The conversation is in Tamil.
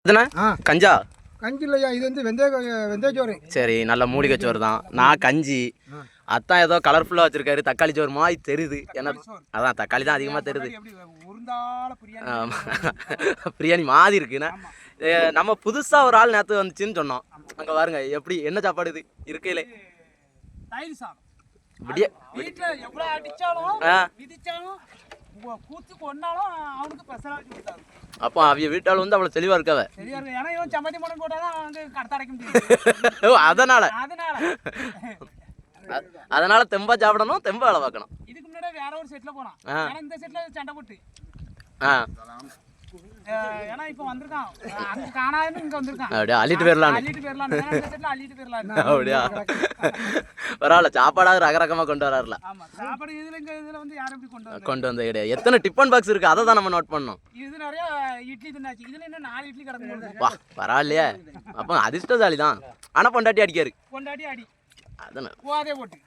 இதுண்ணா கஞ்சா கஞ்சி இல்லையா, இது வந்து வெந்தயச்சோறு. சரி, நல்ல மூலிகை சோறு தான். நான் கஞ்சி அதான் ஏதோ கலர்ஃபுல்லாக வச்சுருக்காரு. தக்காளி சோறு மாதிரி தெரியுது. என்ன அதான் தக்காளி தான் அதிகமாக தெரியுது. பிரியாணி மாதிரி இருக்குண்ணா. நம்ம புதுசாக ஒரு ஆள் நேற்று வந்துச்சுன்னு சொன்னோம். அங்கே பாருங்க எப்படி என்ன சாப்பாடு இது இருக்கையிலே விடிய அப்போ அவங்க வீட்டால் வந்து அவ்வளோ தெளிவாக இருக்காவ. அதனால தெம்பா சாப்பிடணும், தெம்பா வேலை பார்க்கணும். இதுக்கு முன்னாடி வேற ஒரு செட்ல போனான். இந்த செட்ல சண்டை போட்டு ஏன்னா இப்போ வந்திருக்கான், அங்க காணாதுன்னு இங்க வந்திருக்கான். அப்படியே அள்ளிட்டு போயிடலாம். அப்படியா பரவாயில்ல, சாப்பாடாக ரகரகமாக கொண்டு வராருல. சாப்பாடு இதுல வந்து யாரும் எப்படி கொண்டு வந்த கிடையாது. எத்தனை டிஃபன் பாக்ஸ் இருக்கு அதை தான் நம்ம நோட் பண்ணோம். இது நிறைய இட்லி தின்னாச்சு. இதுல இன்னும் 4 இட்லி கிடக்கு. வா பரவாயில்லையே, அப்போ அதிர்ஷ்டசாலி தான். ஆனால் பொண்டாட்டி அடிக்காரு. பொண்டாட்டி அடி அதனால போதே போட்டு